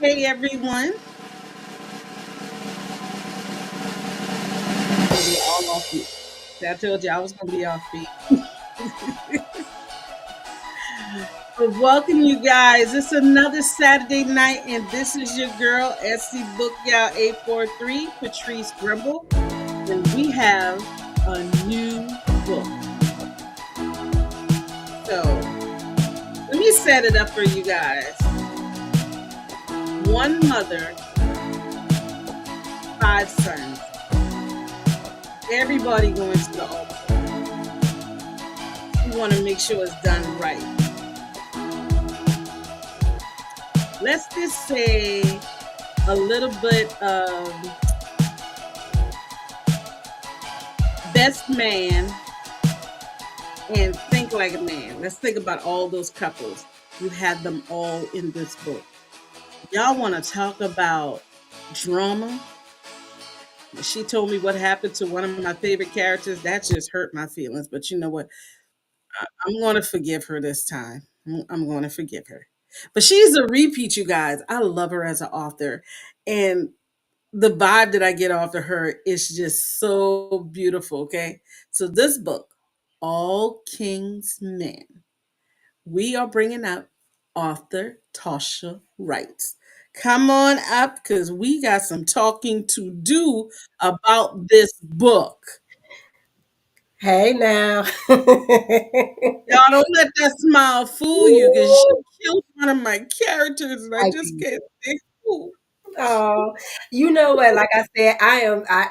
Hey everyone. Gonna be all off beat. See, I told you I was gonna be off beat. But welcome you guys. It's another Saturday night, and this is your girl, SC Book Gal 843, Patrice Grimble. And we have a new book. So let me set it up for you guys. One mother, five sons. Everybody going to the altar. We want to make sure it's done right. Let's just say a little bit of best man and think like a man. Let's think about all those couples. You had them all in this book. Y'all want to talk about drama? She told me what happened to one of my favorite characters. That just hurt my feelings. But you know what? I'm going to forgive her this time. I'm going to forgive her. But she's a repeat, you guys. I love her as an author. And the vibe that I get off of her is just so beautiful. Okay. So, this book, All King's Men, we are bringing up author Tasha Wright. Come on up because we got some talking to do about this book. Hey now. Y'all don't let that smile fool you because Ooh, she killed one of my characters and I I just did. can't say who. Oh, you know what? Like I said,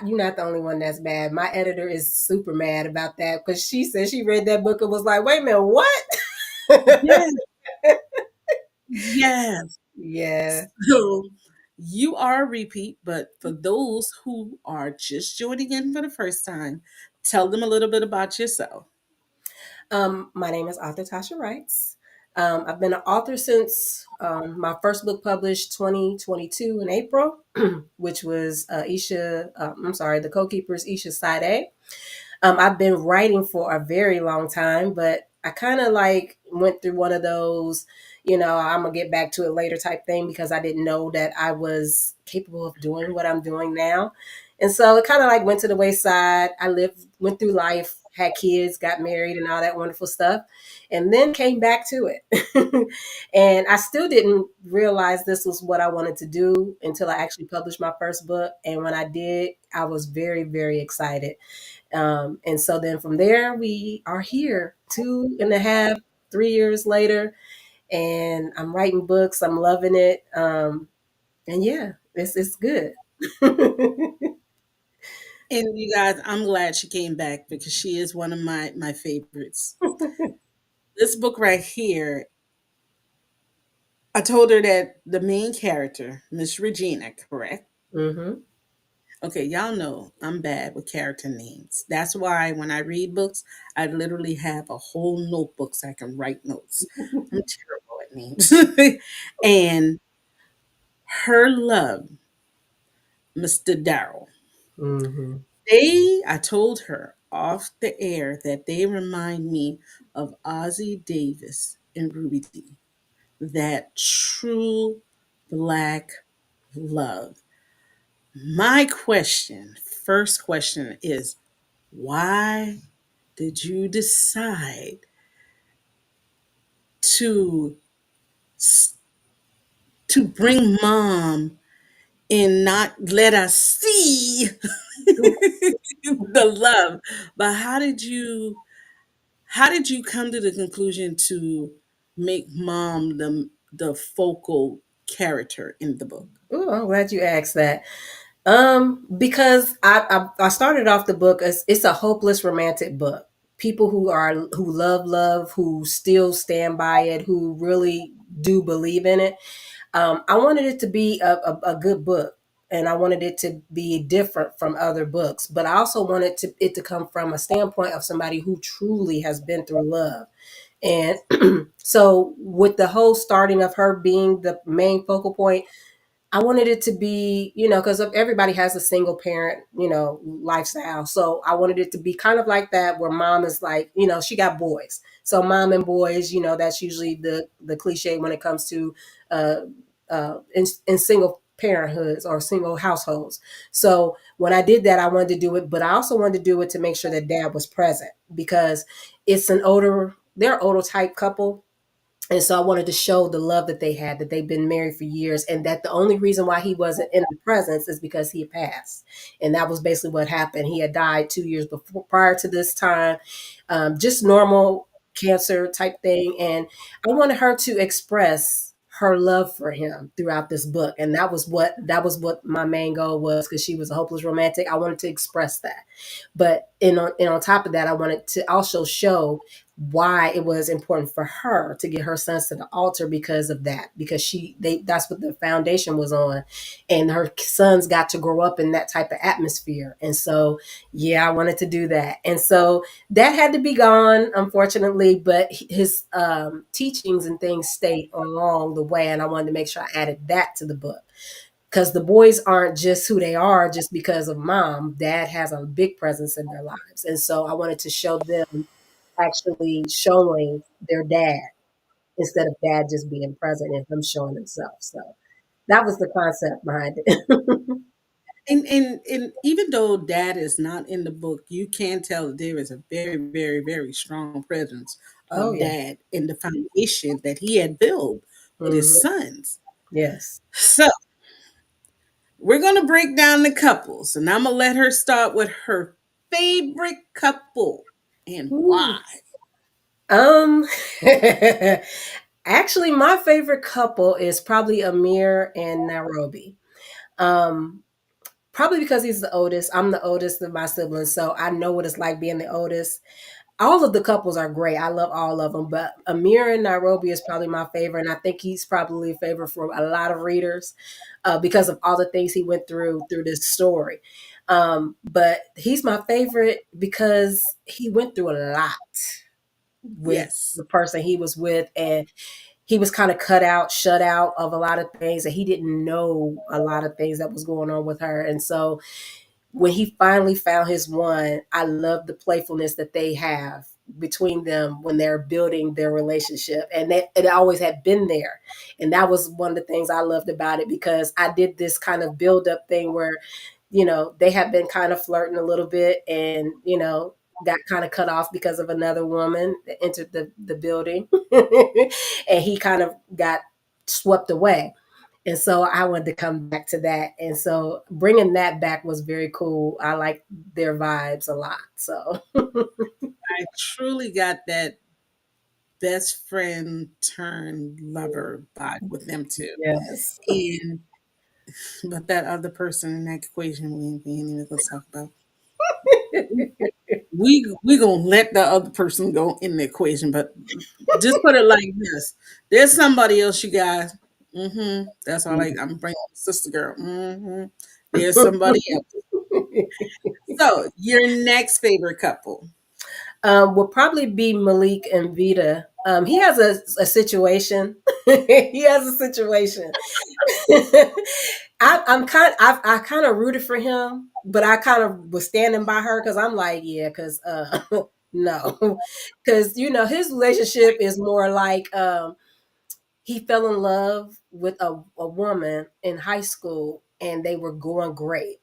you're not the only one that's mad. My editor is super mad about that because she said she read that book and was like, wait a minute, what? Yes, yes. Yeah. So you are a repeat, but for those who are just joining in for the first time, tell them a little bit about yourself. My name is author Tasha Wrights. I've been an author since my first book published 2022 in April, which was The Co-Keeper's Isha Sade. I've been writing for a very long time, but I kind of like went through one of those, I'm gonna get back to it later type thing because I didn't know that I was capable of doing what I'm doing now. And so it kind of like went to the wayside. Went through life, had kids, got married, and all that wonderful stuff, and then came back to it. And I still didn't realize this was what I wanted to do until I actually published my first book. And when I did, I was very, very excited. And so then from there, we are here 2.5, 3 years later, and I'm writing books. I'm loving it. And yeah, it's good. And you guys, I'm glad she came back because she is one of my favorites. This book right here, I told her that the main character, Miss Regina, correct? Hmm. Okay, y'all know I'm bad with character names. That's why when I read books, I literally have a whole notebook so I can write notes. I'm terrible at names. And her love, Mr. Darrell. Hmm. I told her off the air that they remind me of Ozzie Davis and Ruby Dee. That true black love. My question, first question is why did you decide to to bring mom and not let us see the love? But how did you come to the conclusion to make mom the focal character in the book? Ooh, I'm glad you asked that. Because I started off the book as it's a hopeless romantic book. People who love, who still stand by it, who really do believe in it. I wanted it to be a good book, and I wanted it to be different from other books. But I also wanted it to come from a standpoint of somebody who truly has been through love. And so, with the whole starting of her being the main focal point, I wanted it to be, because everybody has a single parent, lifestyle. So I wanted it to be kind of like that, where mom is like, she got boys. So mom and boys, that's usually the cliche when it comes to uh, in single parenthoods or single households. So when I did that, I wanted to do it, but I also wanted to do it to make sure that dad was present, because they're an older type couple, and so I wanted to show the love that they had, that they've been married for years, and that the only reason why he wasn't in the presence is because he had passed. And that was basically what happened. He had died 2 years before, prior to this time, just normal cancer type thing. And I wanted her to express her love for him throughout this book. And that was what my main goal was, because she was a hopeless romantic. I wanted to express that. But on top of that, I wanted to also show why it was important for her to get her sons to the altar, because of that, because that's what the foundation was on, and her sons got to grow up in that type of atmosphere. And so, yeah, I wanted to do that. And so that had to be gone, unfortunately, but his teachings and things stayed along the way, and I wanted to make sure I added that to the book, because the boys aren't just who they are just because of mom. Dad has a big presence in their lives, and so I wanted to show them actually showing their dad, instead of dad just being present and him showing himself. So that was the concept behind it. And even though dad is not in the book, you can tell that there is a very, very, very strong presence Oh of yeah. dad in the foundation that he had built with his Hmm. sons. Yes. So we're gonna break down the couples, and I'm gonna let her start with her favorite couple and Ooh. why. Um Actually, my favorite couple is probably Amir and Nairobi. Um Probably because he's the oldest. I'm the oldest of my siblings, so I know what it's like being the oldest. All of the couples are great. I love all of them, but Amir and Nairobi is probably my favorite, and I think he's probably a favorite for a lot of readers, because of all the things he went through this story. But he's my favorite because he went through a lot with Yes. the person he was with, and he was kind of cut out, shut out of a lot of things, and he didn't know a lot of things that was going on with her. And so when he finally found his one, I love the playfulness that they have between them when they're building their relationship. And that it always had been there. And that was one of the things I loved about it, because I did this kind of build up thing where, they had been kind of flirting a little bit, and, got kind of cut off because of another woman that entered the building. And he kind of got swept away. And so I wanted to come back to that. And so bringing that back was very cool. I like their vibes a lot. So, I truly got that best friend turned lover vibe with them too. yes. And but that other person in that equation we ain't even gonna talk about. We gonna let the other person go in the equation, but just put it like this: there's somebody else, you guys. That's all. I'm bringing sister girl. There's somebody else. So your next favorite couple? Would probably be Malik and Vita. He has a situation. He has a situation. I kind of rooted for him, but I kind of was standing by her, because I'm like, yeah, because no, because his relationship is more like, he fell in love with a woman in high school, and they were going great,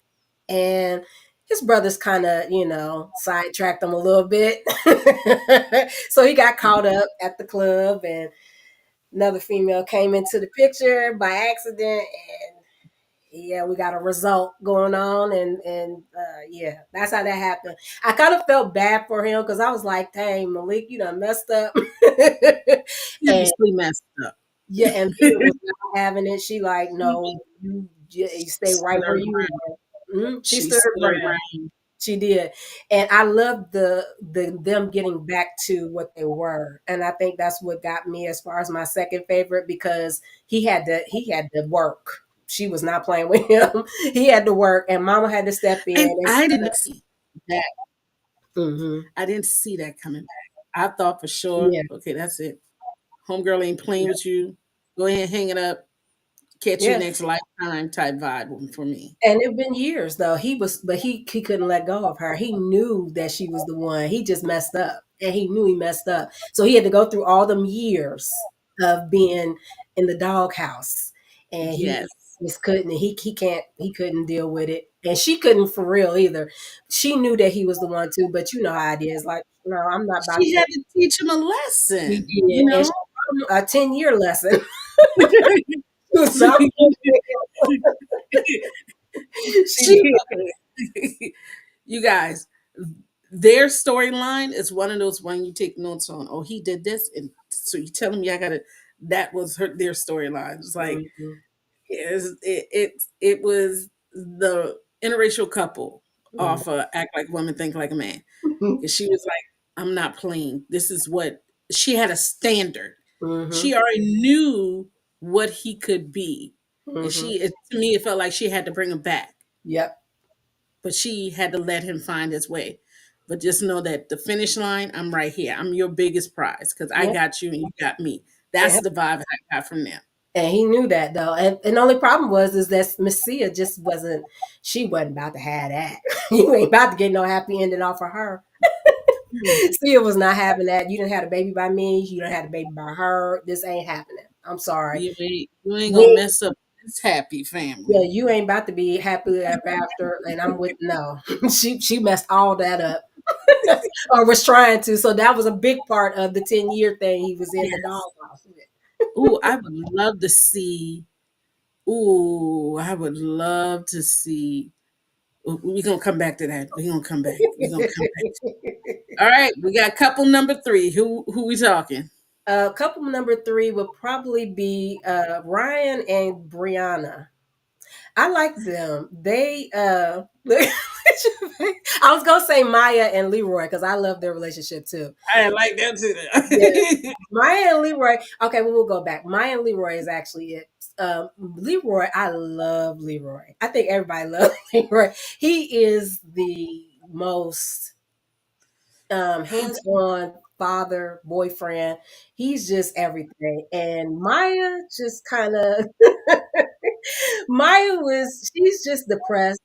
and his brothers kind of sidetracked him a little bit. So he got caught up at the club, and another female came into the picture by accident, and yeah, we got a result going on, and yeah, that's how that happened. I kind of felt bad for him because I was like, dang, Malik, you done messed up. And Seriously messed up. yeah, and Viva was not having it. She like, no, you stay right Stood where her you ground. are. She She stood her stood her ground. ground. She did, and I love the them getting back to what they were, and I think that's what got me as far as my second favorite because he had to work. She was not playing with him. He had to work, and Mama had to step in And and I didn't see that. hmm I didn't see that coming back. I thought for sure, yeah, okay, that's it. Homegirl ain't playing yeah, with you. Go ahead, hang it up. Catch you yeah. next lifetime type vibe for me. And it been years though. But he couldn't let go of her. He knew that she was the one. He just messed up, and he knew he messed up. So he had to go through all them years of being in the doghouse, and he Yes. just couldn't. He couldn't deal with it, and she couldn't for real either. She knew that he was the one too, but you know how it is. Like, no, I'm not about She to. had to teach him a He lesson, did, you and know? she taught him a 10-year lesson. She was not. She she did. you guys, their storyline is one of those when you take notes on, oh, he did this, and so you telling me I gotta that was their storyline. It's like Mhm, it was the interracial couple mhm, off Act Like Women, Think Like a Man. mhm, Because she was like, I'm not playing. This is what she had a standard. mhm. She already knew what he could be. And Mhm. to me, it felt like she had to bring him back, Yep. but she had to let him find his way. But just know that the finish line, I'm right here. I'm your biggest prize because I Yep. got you and you got me. That's Yep. the vibe I got from them. And he knew that though. And the only problem was is that Miss Sia just wasn't she wasn't about to have that. You ain't about to get no happy ending off of her. Sia was not having that. You didn't have a baby by me. You didn't have a baby by her. This ain't happening. I'm sorry. You ain't gonna We mess up this happy yeah, family. you ain't about to be happily ever after. And I'm with no. She messed all that up. Or was trying to. So that was a big part of the 10-year thing he was in the Yes. doghouse with. Ooh, I would love to see. Ooh, I would love to see. We're gonna come back to that. We're gonna come back. We're gonna come back. All right, we got couple number three. Who we talking? Couple number three would probably be Ryan and Brianna. I like them. They I was gonna say Maya and Leroy because I love their relationship too. I like that Yeah, too. Maya and Leroy. Okay, well, we'll go back. Maya and Leroy is actually it. Leroy, I love Leroy. I think everybody loves Leroy. He is the most hands-on father, boyfriend. He's just everything. And Maya just kind of she's just depressed.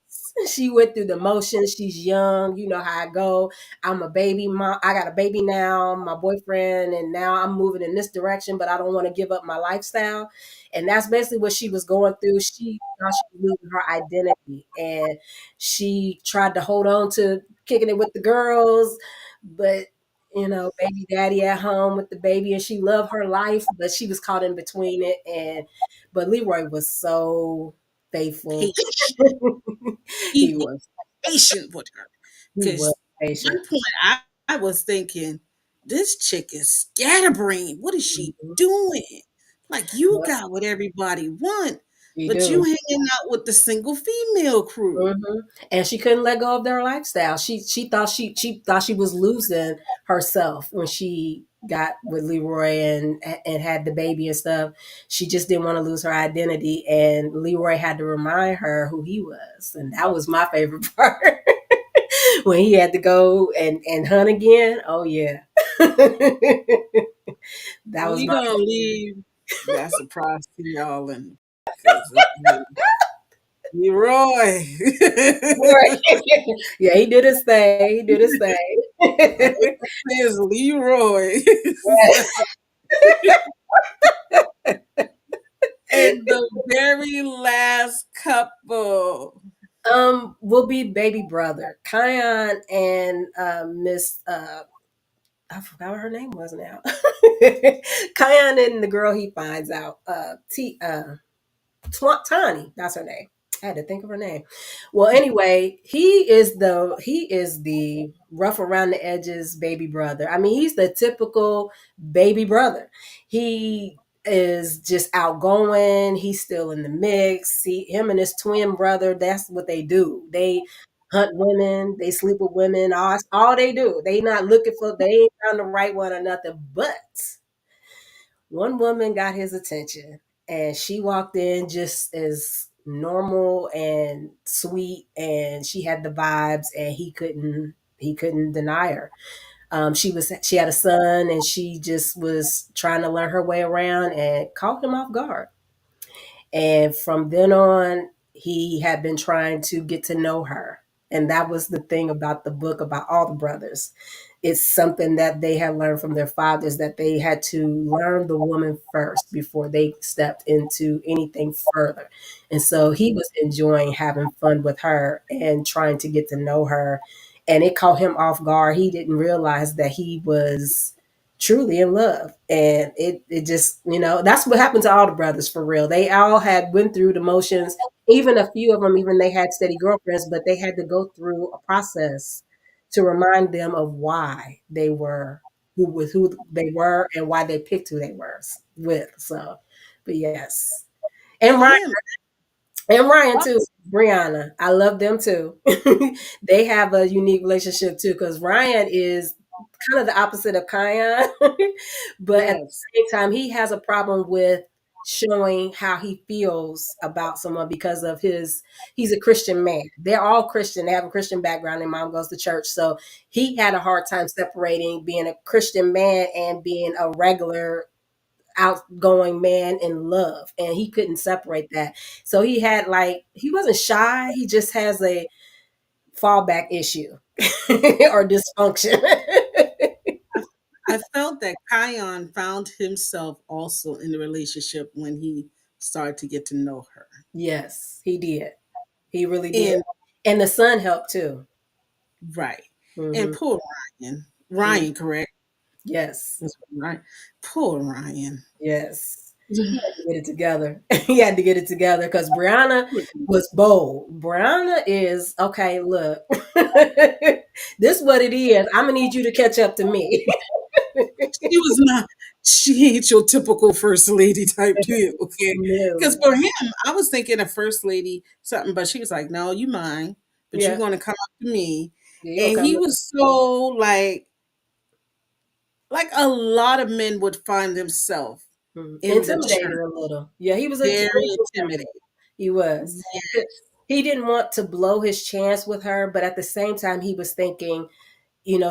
She went through the motions. She's young. You know how I go. I'm a baby mom. I got a baby now, my boyfriend, and now I'm moving in this direction, but I don't want to give up my lifestyle. And that's basically what she was going through. She thought she was losing her identity. And she tried to hold on to kicking it with the girls, but baby daddy at home with the baby, and she loved her life, but she was caught in between it. But Leroy was so faithful. Patient. he He was was patient with her. he was Because patient. one point I was thinking, this chick is scatterbrained. What is she Mhm. doing? Like you Yep, got what everybody want, she but you do. hanging out with the single female crew. Mhm. And she couldn't let go of their lifestyle. She thought she was losing herself when she got with Leroy and had the baby and stuff. She just didn't want to lose her identity, and Leroy had to remind her who he was, and that was my favorite part when he had to go and hunt again. Oh yeah, that was We my gonna leave that surprise to y'all and because Leroy. favorite. Yeah, he did his thing. He did his thing. There's Leroy. And the very last couple. Will be baby brother, Kion and Miss I forgot what her name was now. Kion and the girl he finds out. Tani, that's her name. I had to think of her name. Well, anyway, he is the rough around the edges baby brother. I mean, he's the typical baby brother. He is just outgoing. He's still in the mix. Him and his twin brother, that's what they do. They hunt women, they sleep with women, all they do. They ain't found the right one or nothing. But one woman got his attention, and she walked in just as normal and sweet, and she had the vibes, and he couldn't deny her. She had a son, and she just was trying to learn her way around and caught him off guard. And from then on, he had been trying to get to know her. And that was the thing about the book, about all the brothers. It's something that they had learned from their fathers, that they had to learn the woman first before they stepped into anything further. And so he was enjoying having fun with her and trying to get to know her. And it caught him off guard. He didn't realize that he was truly in love. And it just, that's what happened to all the brothers, for real. They all had went through the motions. Even a few of them, even they had steady girlfriends, but they had to go through a process to remind them of why they were who they were, and why they picked who they were with. So, but yes. And Ryan, Yeah. too. Brianna, I love them too. They have a unique relationship too, because Ryan is kind of the opposite of Kion, but at the Yes. same time, he has a problem with showing how he feels about someone because of he's a Christian man. They're all Christian. They have a Christian background. Their mom goes to church. So he had a hard time separating being a Christian man and being a regular outgoing man in love, and he couldn't separate that. So he wasn't shy, he just has a fallback issue or dysfunction. I felt that Kion found himself also in the relationship when he started to get to know her. Yes, he did. He really did. And And the son helped too. right. And Hmm. poor Ryan. Ryan, correct? Yes. That's right. Poor Ryan. Yes. He had to get it together. He had to get it together because Brianna was bold. Brianna is okay. Look, this what it is. I'm gonna need you to catch up to me. She was not, she ain't your typical first lady type deal, okay? Because No. for him, I was thinking a first lady something, but she was like, no, you mine, but you're Yeah. going to come up to me. Yeah, you gonna And come he with was so like a lot of men would find themselves in the intimidated church, a little. Yeah, he was a very little intimidated. careful. He was. He didn't want to blow his chance with her, but at the same time, he was thinking,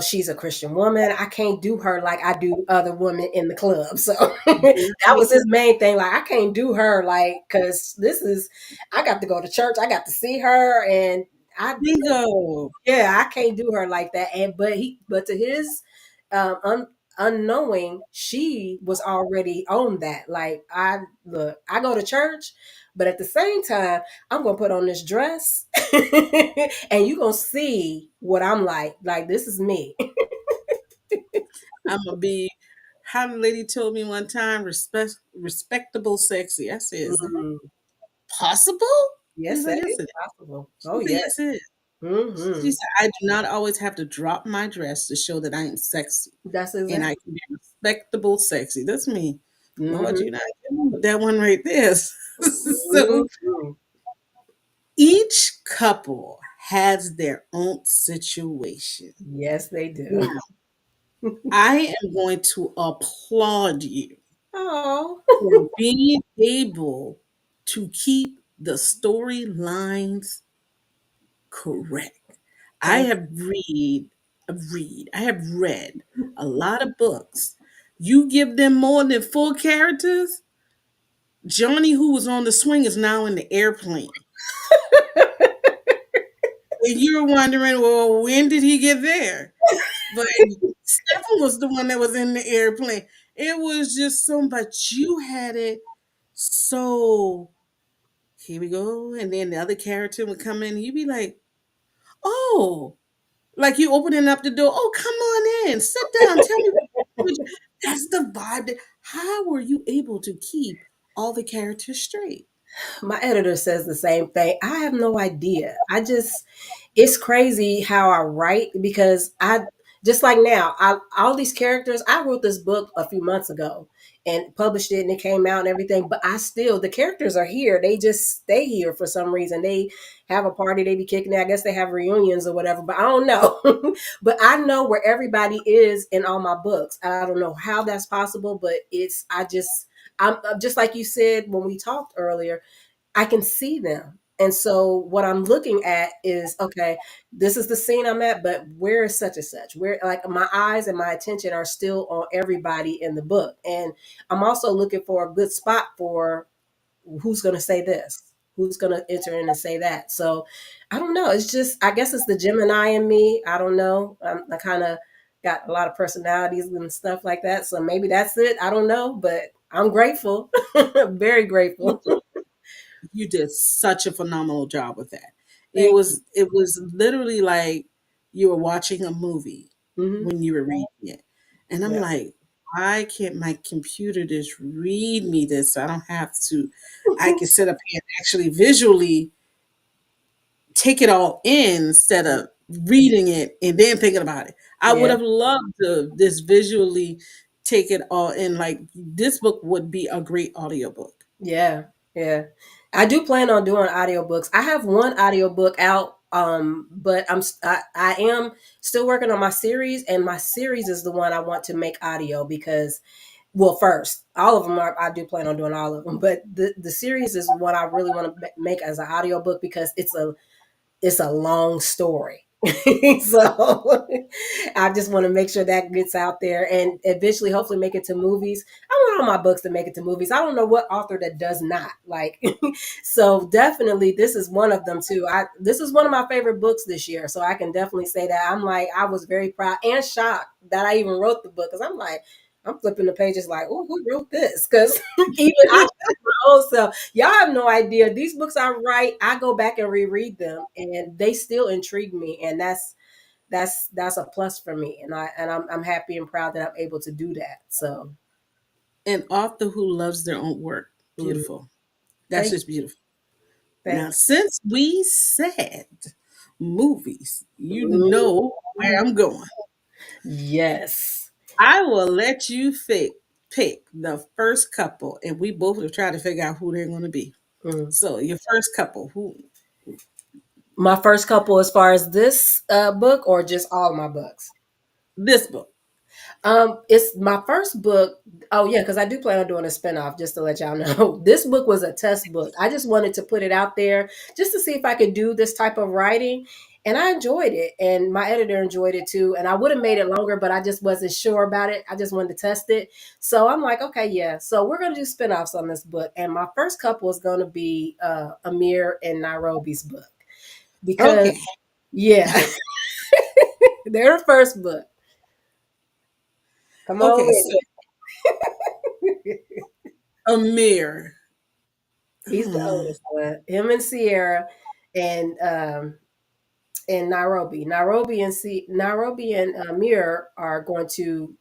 she's a Christian woman. I can't do her like I do other women in the club. So that was his main thing. Like, I can't do her like, because I got to go to church. I got to see her. And I, Bingo. yeah, I can't do her like that. But to his unknowing, she was already on that. Like, I go to church, but at the same time, I'm gonna put on this dress, and you gonna see what I'm like. Like, this is me. I'm going to be, how the lady told me one time, respectable sexy. I said, is that Mm, possible? She's yes, like, that yes, is it is. possible. She Oh said, yes. yes, it is. She Hmm. said, I do not always have to drop my dress to show that I am sexy. That's And I exactly. can be respectable sexy. That's me. Lord, Hmm. you're not kidding with that one right there. So Hmm. each couple has their own situation. Yes, they do. Now, I am going to applaud you Oh. for being able to keep the storylines correct. I Thank have I have read a lot of books. You give them more than full characters. Johnny, who was on the swing, is now in the airplane. And you're wondering, well, when did he get there? But Stefan was the one that was in the airplane. It was just so, but you had it so. Here we go, and then the other character would come in. And you'd be like, "Oh, like you opening up the door. Oh, come on in, sit down. Tell me what that's the vibe. How were you able to keep all the characters straight? My editor says the same thing. I have no idea. It's crazy how I write because I just like now, all these characters, I wrote this book a few months ago and published it and it came out and everything, but the characters are here. They just stay here for some reason. They have a party, they be kicking it. I guess they have reunions or whatever, but I don't know. But I know where everybody is in all my books. I don't know how that's possible, but I'm just like you said when we talked earlier, I can see them. And so what I'm looking at is, okay, this is the scene I'm at, but where is such and such? Where, like, my eyes and my attention are still on everybody in the book. And I'm also looking for a good spot for who's going to say this, who's going to enter in and say that. So I don't know. It's just, I guess it's the Gemini in me. I don't know. I kind of got a lot of personalities and stuff like that. So maybe that's it. I don't know, but I'm grateful. Very grateful. You did such a phenomenal job with that. Thank you. It was literally like you were watching a movie Hmm. when you were reading it. And I'm Yeah. like, why can't my computer just read me this? So I don't have to, I can sit up here and actually visually take it all in instead of reading it and then thinking about it. I would Yeah. have loved to this visually take it all in. Like this book would be a great audiobook. Yeah. Yeah. I do plan on doing audiobooks. I have one audiobook out, but I am still working on my series, and my series is the one I want to make audio because, well, first, all of them are, I do plan on doing all of them, but the series is what I really want to make as an audiobook because it's a long story. So I just want to make sure that gets out there and eventually hopefully make it to movies. I want all my books to make it to movies. I don't know what author that does not like. So definitely this is one of them too. This is one of my favorite books this year. So I can definitely say that. I was very proud and shocked that I even wrote the book because I'm flipping the pages like, oh, who wrote this? Because even I my own self. Y'all have no idea. These books I write, I go back and reread them, and they still intrigue me, and that's a plus for me. And I'm happy and proud that I'm able to do that. So, An author who loves their own work. mm, Beautiful. That's thank just beautiful. Now, thank since we said movies, you you. know where Mm, I'm going. yes. I will let you pick the first couple, and we both will try to figure out who they're going to be. Mm. So, your first couple, who My first couple, as far as this book, or just all my books. this book. It's my first book. Oh yeah, because I do plan on doing a spinoff. Just to let y'all know, this book was a test book. I just wanted to put it out there just to see if I could do this type of writing, and I enjoyed it, and my editor enjoyed it too. And I would have made it longer, but I just wasn't sure about it. I just wanted to test it, so I'm like, okay, yeah. So we're gonna do spinoffs on this book, and my first couple is gonna be Amir and Nairobi's book Okay. because yeah, they're the first book. Come on Okay. with So, Amir. He's the Hmm. oldest one. Him and Sierra, and Nairobi. Nairobi and Amir are going to,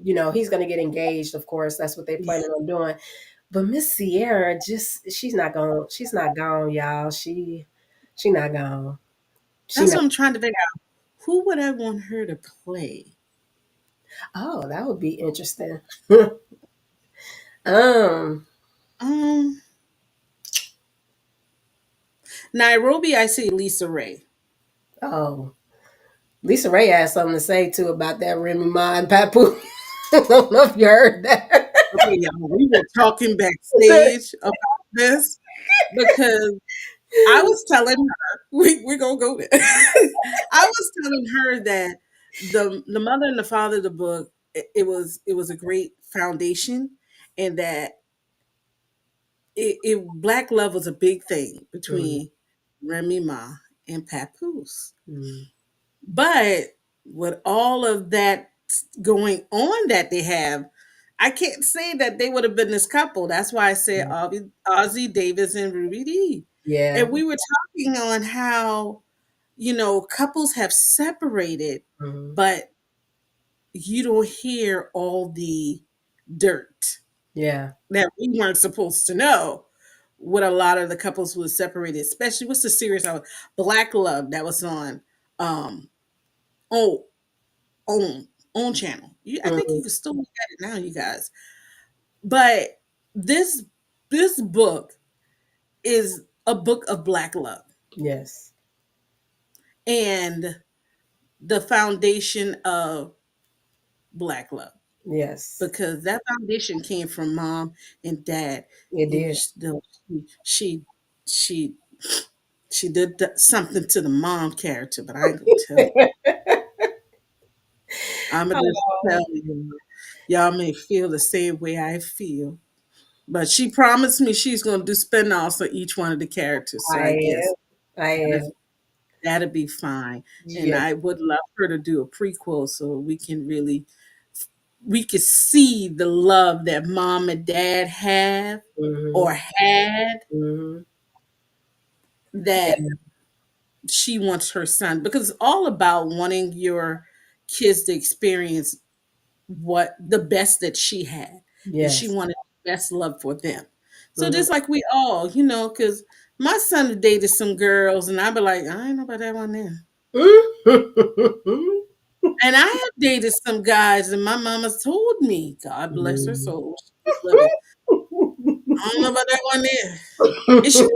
he's going to get engaged. Of course, that's what they're Yeah. planning on doing. But Miss Sierra, just she's not gone. She's not gone, y'all. She not gone. She That's not. what I'm trying to figure out. Who would I want her to play? Oh, that would be interesting. um. Um, Nairobi, I see Lisa Ray. Oh, Lisa Ray has something to say too about that Remy Ma and Papu. I don't know if you heard that. Okay, y'all, we were talking backstage about this because I was telling her we're gonna go there. I was telling her that the mother and the father of the book it was a great foundation, and that black love was a big thing Mm, between Remy Ma and Papoose. mm, But with all of that going on that they have, I can't say that they would have been this couple. That's why I said mm. Ozzy Davis and Ruby Dee. Yeah. And we were talking on how, couples have separated, Mhm. but you don't hear all the dirt Yeah. that we weren't supposed to know. what a lot of the couples was separated, especially what's the series of Black Love that was on um oh on on channel. I think you Mhm. can still look at it now, you guys. But this this book is a book of black love Yes. and the foundation of black love, Yes. because that foundation came from mom and dad. It Even did. still, she she did something to the mom character, but I ain't gonna tell you. I'm gonna just tell you. Y'all may feel the same way I feel, but she promised me she's gonna do spin-offs for each one of the characters. So I I am. guess I that'll, am. that'll be fine. And Yes. I would love her to do a prequel so we could see the love that mom and dad have Mhm. or had, Mhm. Yeah. that she wants her son, because it's all about wanting your kids to experience what the best that she had, and she Yes. wanted the best love for them. So Mhm. just like we all, because my son dated some girls, and I'd be like, I ain't know about that one there. Mhm. And I have dated some guys, and my mama told me, God bless her Mhm. soul, she was living. I don't know about that one there. And she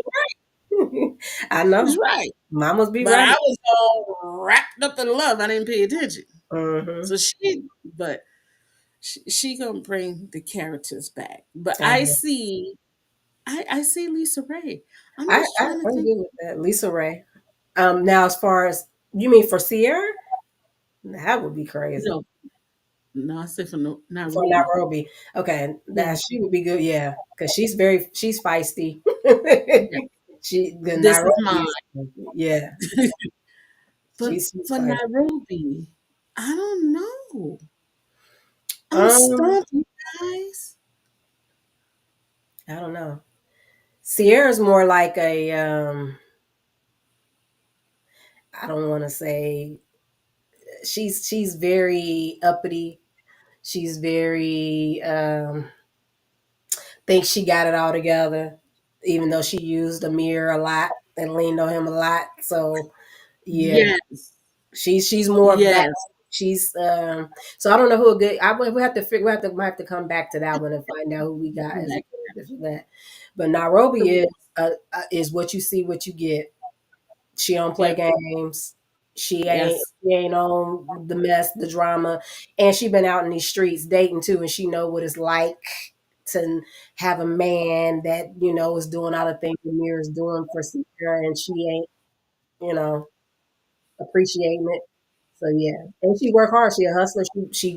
I was know. right. Mamas be But I right. was all wrapped up in love. I didn't pay attention. Mhm. So but she gonna bring the characters back. But I know. I see Lisa Ray. I'm I, just I trying to I'm think. good with that. Lisa Ray. Now as far as you mean for Sierra, that would be crazy. No, no, I said for no, For Nairobi. Nairobi, okay, Yeah, that she would be good. Yeah, because she's feisty. yeah. The This is Nairobi mine. is, yeah, But she's for feisty. Nairobi, I don't know. I'm Um, stumped, you guys. I don't know. Sierra's more like a I don't want to say she's very uppity. She's very thinks she got it all together, even though she used Amir a lot and leaned on him a lot. So yeah, Yes, she's more of that. yes. She's so I don't know who a good. We have to figure. We have to come back to that one and find out who we got as a candidate for that. But Nairobi is what you see, what you get. She don't play Yep. games. Yes. She ain't on the mess, the drama, and she been out in these streets dating too, and she know what it's like to have a man that is doing all the things Amir is doing for Sierra, and she ain't you know appreciating it. So yeah, and she work hard. She a hustler. She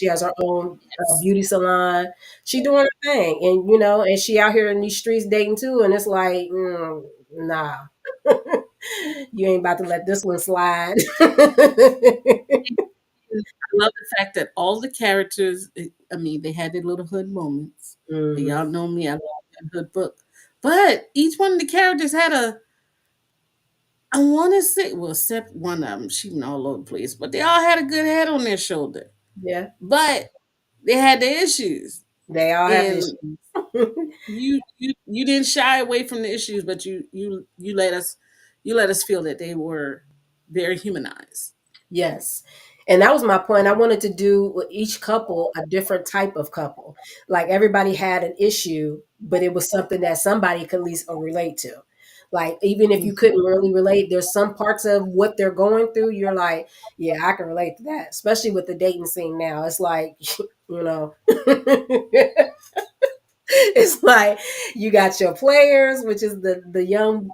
has her own Yes. beauty salon. She doing her thing, and and she out here in these streets dating too. And it's like, nah, you ain't about to let this one slide. I love the fact that all the characters, I mean, they had their little hood moments. And Hmm. y'all know me, I love that hood book. But each one of the characters had I want to say, well, except one of them, she went all over the place, but they all had a good head on their shoulder. Yeah, But they had their issues. they all have And issues. you didn't shy away from the issues, but you let us feel that they were very humanized. Yes. And that was my point. I wanted to do with each couple a different type of couple. Like everybody had an issue, but it was something that somebody could at least relate to. Like even if you couldn't really relate, there's some parts of what they're going through. You're like, yeah, I can relate to that. Especially with the dating scene now. It's like, you know, it's like you got your players, which is the young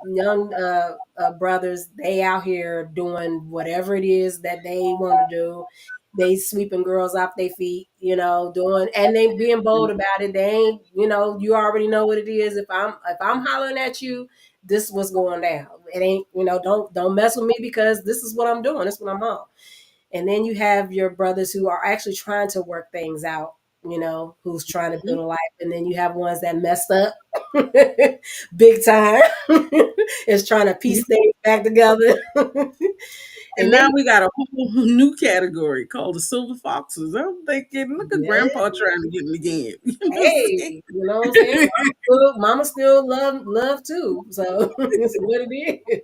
brothers. They out here doing whatever it is that they want to do. They sweeping girls off their feet, doing and they being bold about it. They ain't, you already know what it is. If I'm hollering at you, this is what's going down. It ain't, don't mess with me because this is what I'm doing. This is what I'm on. And then you have your brothers who are actually trying to work things out, who's trying to build a life. And then you have ones that messed up big time, is trying to piece things back together. And And then now we got a whole new category called the silver foxes. I'm thinking, look at yeah, grandpa trying to get me again. You know what I'm hey, saying? you know what I'm saying? Mama still love too. So it's what it is.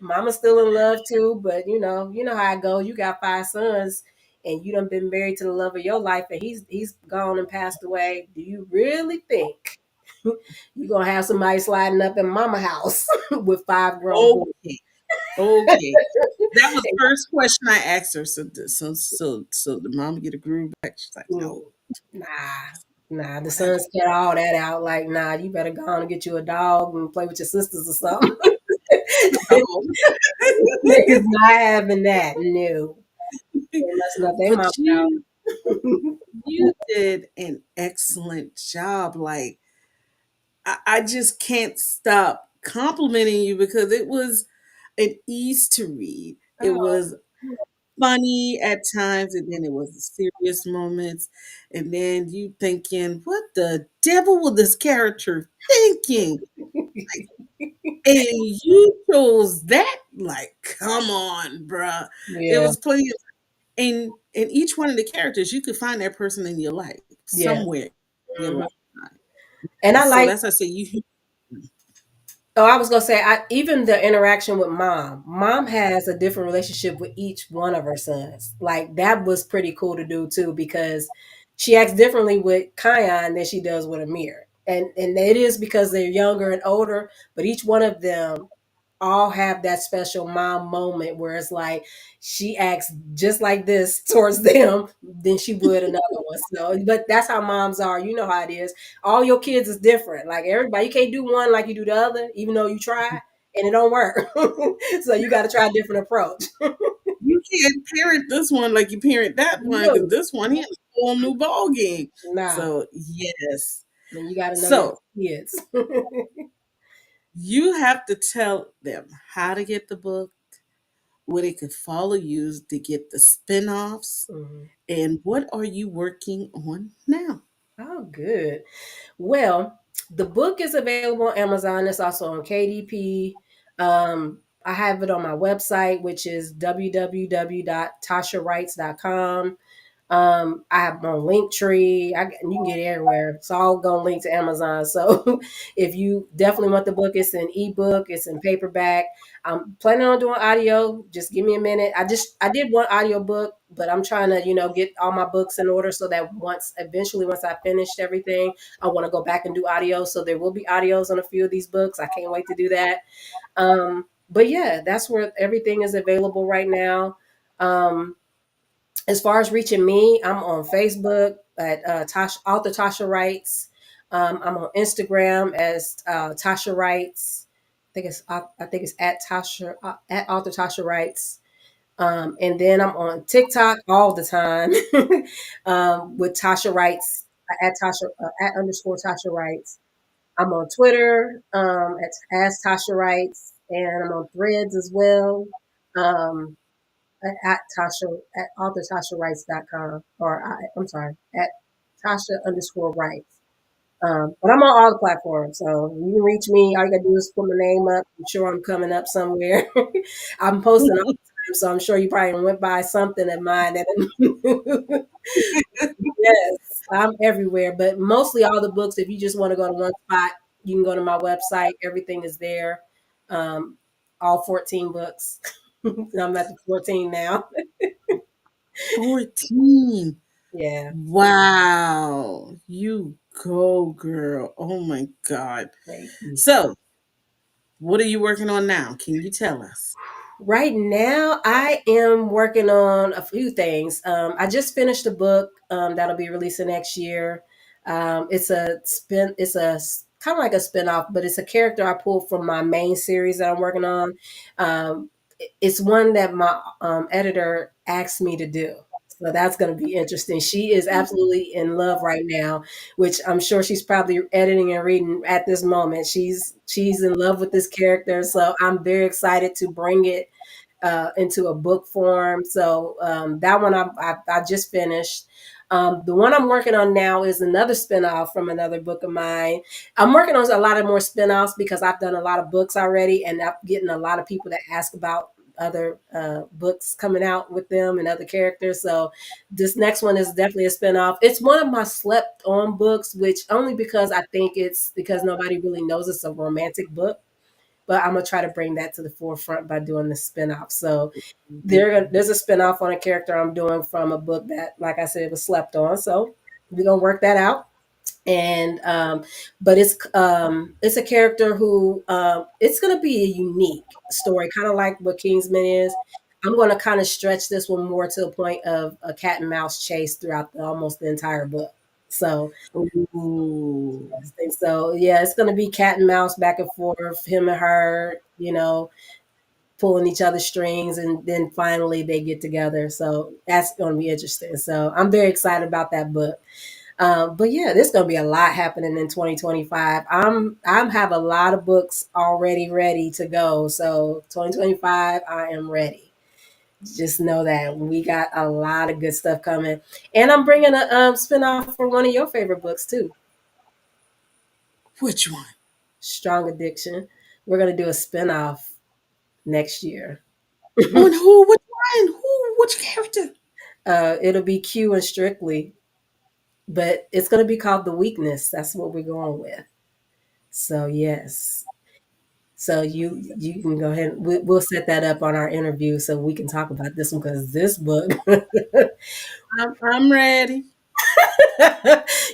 Mama's still in love too, but you know how it goes. You got 5 sons and you done been married to the love of your life and he's gone and passed away. Do you really think you're gonna have somebody sliding up in mama house with 5 grown boys? Okay. Okay. That was the first question I asked her. So the mom get a groove back? She's like, Mm, no. nah, nah. The sons cut all that out. Like, nah, you better go on and get you a dog and play with your sisters or something. No. Niggas not having that. No. They messing up their But mama house. you did an excellent job. Like I just can't stop complimenting you because it was an ease to read. It Oh, was funny at times, and then it was the serious moments, and then you thinking, "What the devil was this character thinking?" And you chose that. Like, come on, bruh. It yeah, was plenty of, and each one of the characters, you could find that person in your life yeah. somewhere in your Mhm. lifetime. And I So like. that's why I say you. Oh, I was gonna say, even the interaction with mom. Mom has a different relationship with each one of her sons. Like that was pretty cool to do too, because she acts differently with Kion than she does with Amir, and it is because they're younger and older. But each one of them all have that special mom moment where it's like she acts just like this towards them than she would another one. So, but that's how moms are. You know how it is. All your kids is different. Like everybody, you can't do one like you do the other, even though you try and it don't work. So you got to try a different approach. You can't parent this one like you parent that one because No, this one he has a whole new ball game. nah. So yes. And you got to know your So kids. you have to tell them how to get the book, where they could follow you to get the spin-offs, Mhm. and what are you working on now? Oh, good. Well, the book is available on Amazon. It's also on KDP. I have it on my website, which is www.tashawrites.com. I have on Linktree. You can get it everywhere. It's all going to link to Amazon. So if you definitely want the book, it's in ebook, it's in paperback. I'm planning on doing audio. Just give me a minute. I did one audio book, but I'm trying to get all my books in order so that once I finished everything, I want to go back and do audio. So there will be audios on a few of these books. I can't wait to do that. But yeah, that's where everything is available right now. Um, as far as reaching me, I'm on Facebook at author Tasha Writes. I'm on Instagram as Tasha Writes. I think it's at Tasha at author Tasha Writes. And then I'm on TikTok all the time with Tasha Writes at Tasha at underscore Tasha Writes. I'm on Twitter as Tasha Writes, and I'm on Threads as well. Um, at Tasha at authortashawrites.com I'm sorry, at Tasha underscore Writes. But I'm on all the platforms, so you can reach me. All you gotta do is put my name up. I'm sure I'm coming up somewhere. I'm posting all the time, so I'm sure you probably went by something of mine. Yes, I'm everywhere, but mostly all the books. If you just want to go to one spot, you can go to my website. Everything is there. Um, all 14 books. I'm at the 14 now. 14. Yeah. Wow. You go, girl. Oh my God. Thank you. So, what are you working on now? Can you tell us? Right now, I am working on a few things. I just finished a book that'll be releasing next year. It's a spin. It's kind of like a spinoff, but it's a character I pulled from my main series that I'm working on. It's one that my editor asked me to do. So that's going to be interesting. She is absolutely in love right now, which I'm sure she's probably editing and reading at this moment. She's in love with this character, so I'm very excited to bring it into a book form. So that one I just finished. The one I'm working on now is another spinoff from another book of mine. I'm working on a lot of more spinoffs because I've done a lot of books already, and I'm getting a lot of people that ask about other books coming out with them and other characters. So this next one is definitely a spinoff. It's one of my slept on books, which only because I think it's because nobody really knows it's a romantic book. But I'm gonna try to bring that to the forefront by doing the spinoff. So there's a spinoff on a character I'm doing from a book that, like I said, was slept on. So we're gonna work that out. And but it's a character who it's gonna be a unique story, kind of like what Kingsman is. I'm going to kind of stretch this one more to the point of a cat and mouse chase throughout almost the entire book. So Ooh. so yeah, it's going to be cat and mouse back and forth, him and her, pulling each other's strings, and then finally they get together. So that's going to be interesting. So I'm very excited about that book. But yeah, there's going to be a lot happening in 2025. I'm have a lot of books already ready to go. So 2025, I am ready. Just know that we got a lot of good stuff coming, and I'm bringing a spinoff for one of your favorite books too, Which one? Strong Addiction. We're going to do a spinoff next year. On who? Which one? Who? Which character? It'll be Q and Strictly, but it's going to be called The Weakness. That's what we're going with. So yes. So you can go ahead. We'll set that up on our interview so we can talk about this one, because this book, I'm ready.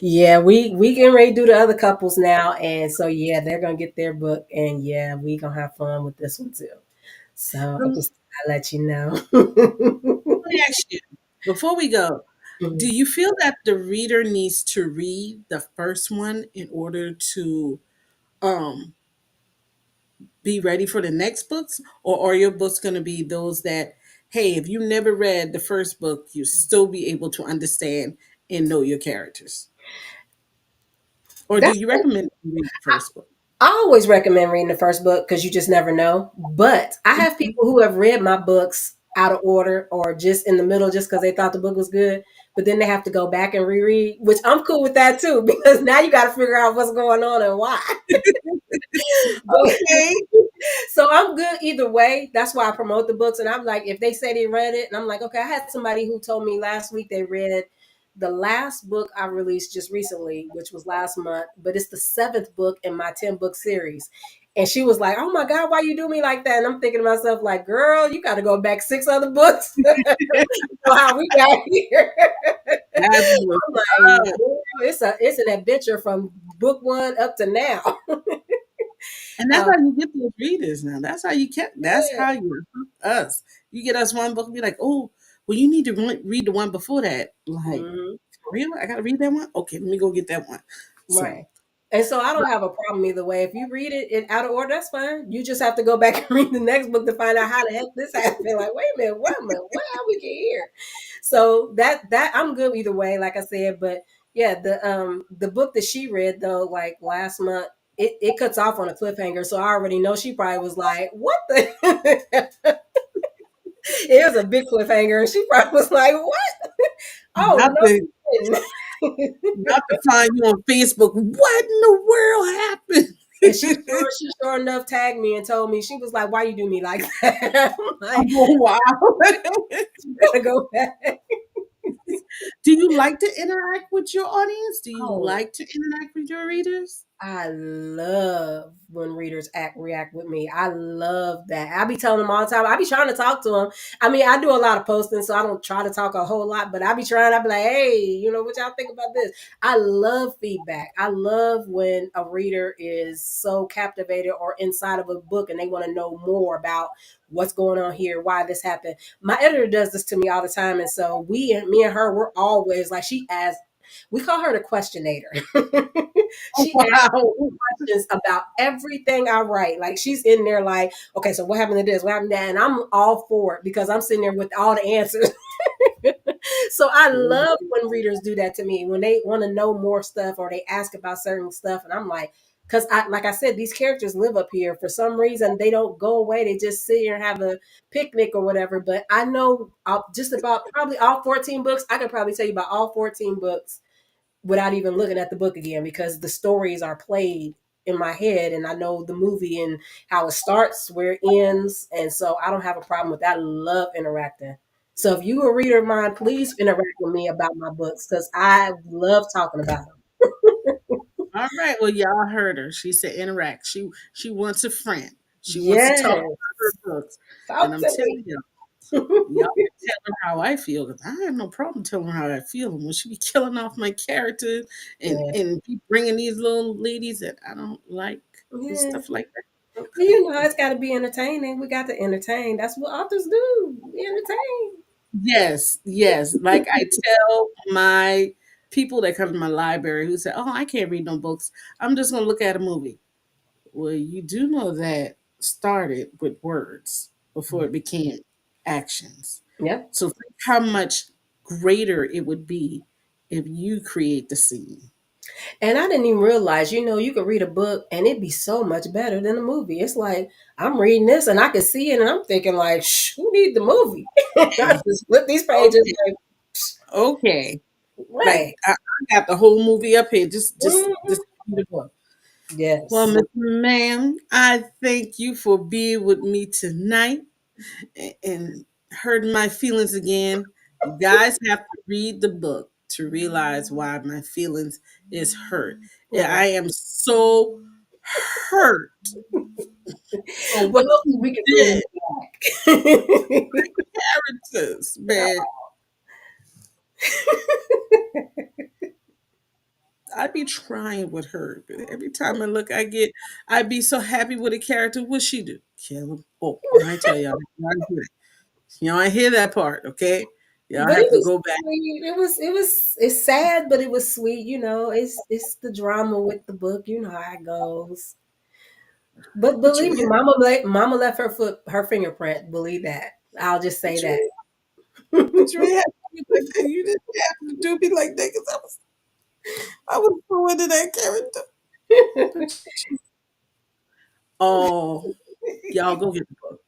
yeah, we getting ready to do the other couples now, and so yeah, they're gonna get their book, and yeah, we gonna have fun with this one too. So I Um, just I let you know. Let me ask you before we go. Do Mhm. you feel that the reader needs to read the first one in order to um, be ready for the next books, or are your books going to be those that, hey, if you never read the first book, you still be able to understand and know your characters? Or do That's you recommend you read the first book? I always recommend reading the first book because you just never know. But I have Mhm. people who have read my books out of order or just in the middle just because they thought the book was good. But then they have to go back and reread, which I'm cool with that too, because now you got to figure out what's going on and why. But Okay. so I'm good either way. That's why I promote the books. And I'm like, if they say they read it, and I'm like, okay, I had somebody who told me last week they read the last book I released just recently, which was last month, but it's the seventh book in my 10 book series. And she was like, oh my God, why you do me like that? And I'm thinking to myself, like, girl, you got to go back 6 other books to know how we got here. That's what's I'm like, up. girl, it's an adventure from book one up to now. And that's Um, how you get those readers now. That's how you kept. That's yeah. how you hook us. You get us one book, and be like, oh, well, you need to read the one before that. Like, Mhm. for real? I gotta read that one. Okay, let me go get that one. Right. So, And so I don't have a problem either way. If you read it in out of order, that's fine. You just have to go back and read the next book to find out how the heck this happened. Like, wait a minute, how we get here? So that I'm good either way, like I said. But yeah, the book that she read though, like last month, it cuts off on a cliffhanger. So I already know she probably was like, what the it was a big cliffhanger, and she probably was like, what? Oh not to no. not to find you on Facebook. What in the world happened? And she sure enough tagged me and told me, she was like, "Why you do me like that?" I'm like, Oh wow! "You gotta go back." Do you like to interact with your audience? Do you Oh, like to interact with your readers? I love when readers react with me. I love that. I be telling them all the time. I be trying to talk to them. I mean, I do a lot of posting, so I don't try to talk a whole lot, but I be trying. I be like, hey, what y'all think about this? I love feedback. I love when a reader is so captivated or inside of a book and they want to know more about what's going on here, why this happened. My editor does this to me all the time, and so me and her, we're always like, she asks. We call her the questionator. Oh She wow! questions about everything I write. Like she's in there like, okay, so what happened to this? What happened to that? And I'm all for it because I'm sitting there with all the answers. So I love when readers do that to me, when they want to know more stuff or they ask about certain stuff. And I'm like, because like I said, these characters live up here. For some reason, they don't go away. They just sit here and have a picnic or whatever. But I know just about probably all 14 books. I could probably tell you about all 14 books without even looking at the book again because the stories are played. in my head, and I know the movie and how it starts, where it ends, and so I don't have a problem with that. I love interacting. So if you a reader of mine, please interact with me about my books because I love talking about them. All right. Well, y'all heard her. She said interact. She wants a friend. She wants to talk Yes, about her books. And talk I'm to me. telling you, y'all can tell her how I feel because I have no problem telling her how I feel. And when she be killing off my characters Yeah, and be bringing these little ladies that I don't like and yeah. stuff like that. Well, you know, it's got to be entertaining. We got to entertain. That's what authors do. We entertain. Yes, yes. Like I tell my people that come to my library who say, "Oh, I can't read no books. I'm just gonna look at a movie." Well, you do know that started with words before it became actions. Yep. So think how much greater it would be if you create the scene. And I didn't even realize, you know, you could read a book and it'd be so much better than a movie. It's like I'm reading this and I can see it and I'm thinking like, Shh, who need the movie? I just flip these pages Okay, like, okay. Like right. I got the whole movie up here. Just Mhm. read the book. Well, Yes. Miss Ma'am, I thank you for being with me tonight and hurting my feelings again. You guys have to read the book to realize why my feelings is hurt. Yeah, Right. I am so hurt for Well, what hopefully you we can bring did, you back. characters, man. I be trying with her, but every time I look, I be so happy with a character. What she do? Kill him. Oh, I tell y'all, I hear that part. Okay, y'all But it have to was go back. sweet. It's sad, but it was sweet, you know. It's the drama with the book, you know how it goes. But But you believe me, ain't, Mama left her fingerprint. Believe that. I'll just say but you that. ain't, but you ain't have to do like that. You didn't have to do me like that because I was so into that character. But oh, y'all go get the book.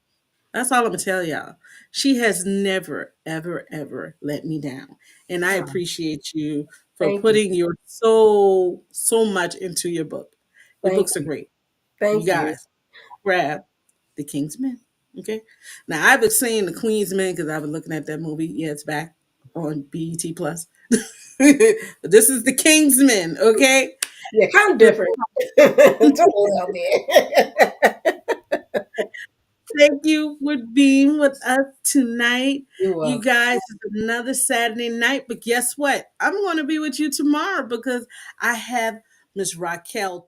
That's all I'm gonna tell y'all. She has never, ever, ever let me down, and I Oh, appreciate you for thank you. putting your so much into your book. Your Thank books are you. great. You Thank you. guys grab the King's Men. Okay. Now I've been saying the Queen's Men because I've been looking at that movie. Yeah, it's back on BET Plus. This is the King's Men. Okay. Yeah, kind of But different. Just a little bit. thank you for being with us tonight. You're You welcome. guys, it's another Saturday night. But guess what? I'm going to be with you tomorrow because I have Miss Raquel